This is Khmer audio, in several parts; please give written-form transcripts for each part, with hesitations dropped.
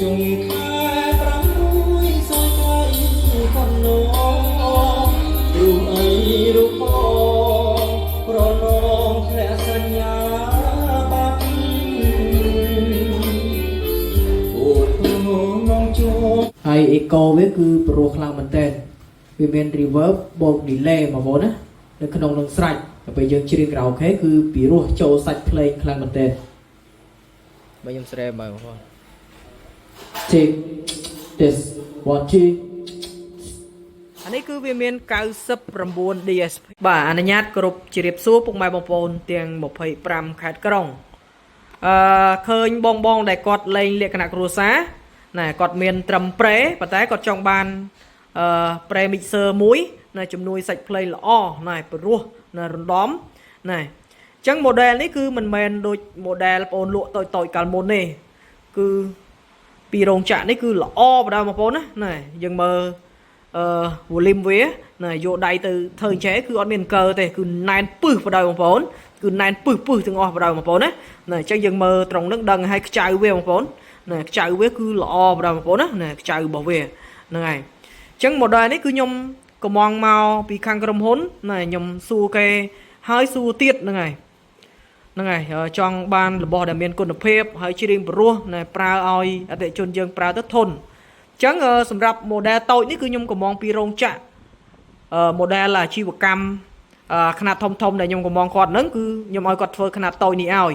จงแค่ปรำรุยสอยใจคนน้องรูปไอรูปพอเพราะน้องแค่สัญญาบักโอ้น้องโจហើយអេកូវាគឺព្រោះខ្លាំងមែនតើវាមាន reverb បូក delay មកបងណានៅក្នុងនឹងស្រេចតែពេលយើងច្រៀង karaoke គឺពីរោះចូលសាច់ភ្លេងខ្លាំងមែនតើបើខ្ញុំស្រែមកបង Take this one two អានេះគឺវាមាន99 DSP បាទអនុញ្ញាតគ្រប់ជ្រាបសួរពុកម៉ែបងប្អូនទាំង25ខេត្តក្រុងឃើញបងដែលគាត់លេងលក្ខណៈគ្រួសារណែគាត់មានត្រឹមប្រេប៉ុន្តែគាត់ចង់បានប្រេ mixer មួយណែជំនួយសាច់ភ្លេងល្អណែព្រោះណែរំដំណែអញ្ចឹង model នេះគឺមិនមែនដូច model បងប្អូនលក់តូចកាលមុនទេគឺពីរោងចក្រនេះគឺល្អបណ្ដោយបងប្អូនណាណែយើងមើលvolume វាណែយកដៃទៅធ្វើអញ្ចឹងគឺអត់មានអង្គើទេគឺណែនពឹសបណ្ដោយបងប្អូនគឺណែនពឹសទាំងអស់បណ្ដោយបងប្អូនណាណែអញ្ចឹងយើងមើលត្រង់ហ្នឹងដឹងហើយខ្ចៅវាបងប្អូនណែខ្ចៅវាគឺល្អបណ្ដោយបងប្អូនណាណែខ្ចៅរបស់វាហ្នឹងហើយអញ្ចឹង model នេះគឺខ្ញុំកំងមកពីខាងក្រុមហ៊ុនណែខ្ញុំសួរគេហើយសួរទៀតហ្នឹងហើយចង់បានរបស់ដែលមានគុណភាពហើយច្រៀងព្រោះណែប្រើឲ្យអតិថិជនយើងប្រើទៅធន់អញ្ចឹងសម្រាប់ model តូចនេះគឺខ្ញុំកំងពីរោងចក្រmodel អាជីវកម្មຂະຫນាតធំដែលខ្ញុំកំងគាត់ហ្នឹងគឺខ្ញុំឲ្យគាត់ធ្វើຂະຫນាតតូចនេះឲ្យ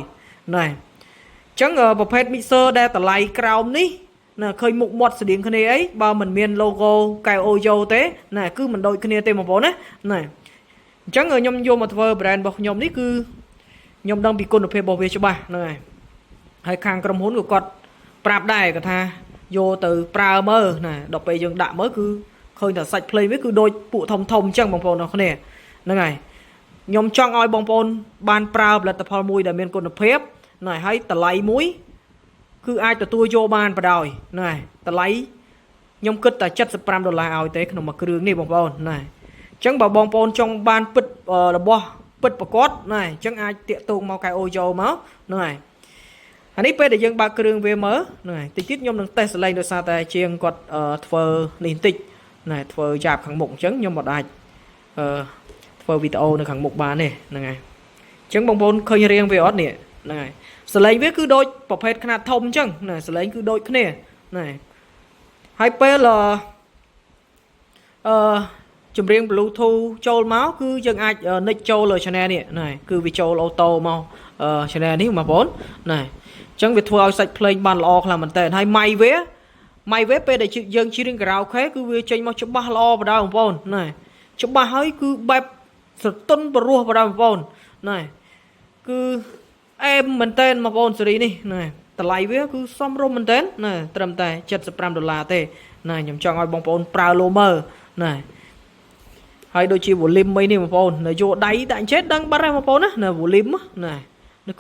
ណែអញ្ចឹងប្រភេទ mixer ដែលតម្លៃក្រោមនេះណែឃើញមុខមាត់ស្តៀងគ្នាអីបើមិនមាន logo កែវអូយ៉ូទេណែគឺមិនដូចគ្នាទេបងប្អូនណាណែអញ្ចឹងខ្ញុំយកមកធ្វើ brand របស់ខ្ញុំនេះគឺខ្ញុំដឹងពីគុណភាពរបស់វាច្បាស់ហ្នឹងហើយខាងក្រុមហ៊ុនក៏គាត់ប្រាប់ដែរគាត់ថាយកទៅប្រើមើលណាដល់ពេលយើងដាក់មើលគឺឃើញថាសាច់ភ្លេងវាគឺដូចពួកធំអញ្ចឹងបងប្អូនអរគ្នាហ្នឹងហើយខ្ញុំចង់ឲ្យបងប្អូនបានប្រើផលិតផលមួយដែលមានគុណភាពណែហើយតម្លៃមួយគឺអាចទទួលយកបានបណ្ដោយណែតម្លៃខ្ញុំគិតតែ$75ឲ្យទេក្នុងមួយគ្រឿងនេះបងប្អូនណែអញ្ចឹងបើបងប្អូនចង់បានពិតរបស់ពិតប្រកបណែអញ្ចឹងអាចតាក់ទងមកកែអូយ៉ូមកហ្នឹងហើយអានេះពេលដែលយើងបើកគ្រឿងវាមើលហ្នឹងហើយតិចទៀតខ្ញុំនឹងតេស្តសលេងដោយសារតែជាងគាត់ធ្វើនេះបន្តិចណែធ្វើយ៉ាបខាងមុខអញ្ចឹងខ្ញុំមិនអាចធ្វើវីដេអូនៅខាងមុខបានទេហ្នឹងហើយអញ្ចឹងបងប្អូនឃើញរៀងវាអត់នេះហ្នឹងហើយសលេងវាគឺដូចប្រភេទខ្នាតធំអញ្ចឹងណែសលេងគឺដូចគ្នាណែហើយពេលចម្រៀង Bluetooth ចូលមកគឺយើងអាចនិចចូលលើ channel នេះណែគឺវាចូលអូតូមកchannel នេះបងប្អូនណែអញ្ចឹងវាធ្វើឲ្យសាច់ភ្លេងបានល្អខ្លាំងមែនតើហើយម៉ៃវាពេលដែលយើងច្រៀង karaoke គឺវាចេញមកច្បាស់ល្អបណ្ដោយបងប្អូនណែច្បាស់ហើយគឺបែបស្រទន់ព្រោះបណ្ដោយបងប្អូនណែគឺអែមមែនតើបងប្អូនសេរីនេះណែតម្លៃវាគឺសមរម្យមែនតើណែត្រឹមតែ$75ទេណែខ្ញុំចង់ឲ្យបងប្អូនប្រើលោមើលណែហើយដូចជា volume មីនេះបងប្អូននៅយកដៃដាក់អញ្ចេះដឹងបាត់ហើយបងប្អូនណា volume ណា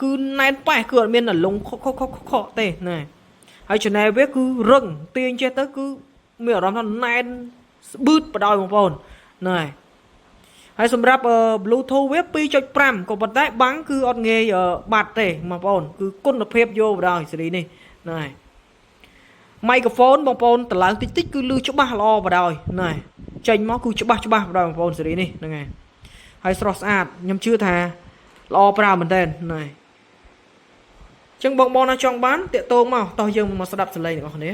គឺណែនប៉ែគឺអត់មានអាលងខកទេណាហើយ channel វាគឺរឹងទាញចេះទៅគឺមានអារម្មណ៍ថាណែនស្បឺតបដ ாய் បងប្អូនណាហើយសម្រាប់ Bluetooth វា 2.5 ក៏ប៉ុន្តែបាំងគឺអត់ងាយបាត់ទេបងប្អូនគឺគុណភាពយកបដ ாய் សេរីនេះណាmicrophone បងប្អូនតម្លើងតិចគឺឮច្បាស់ល្អបដ ாய் ណាចេញមកគឺច្បាស់បដ ாய் បងប្អូនសេរីនេះហ្នឹងហើយស្រស់ស្អាតខ្ញុំជឿថាល្អប្រើមែនតើណាអញ្ចឹងបងណាចង់បានតាក់ទងមកតោះយើងមកស្ដាប់សំឡេងទាំងអស់គ្នា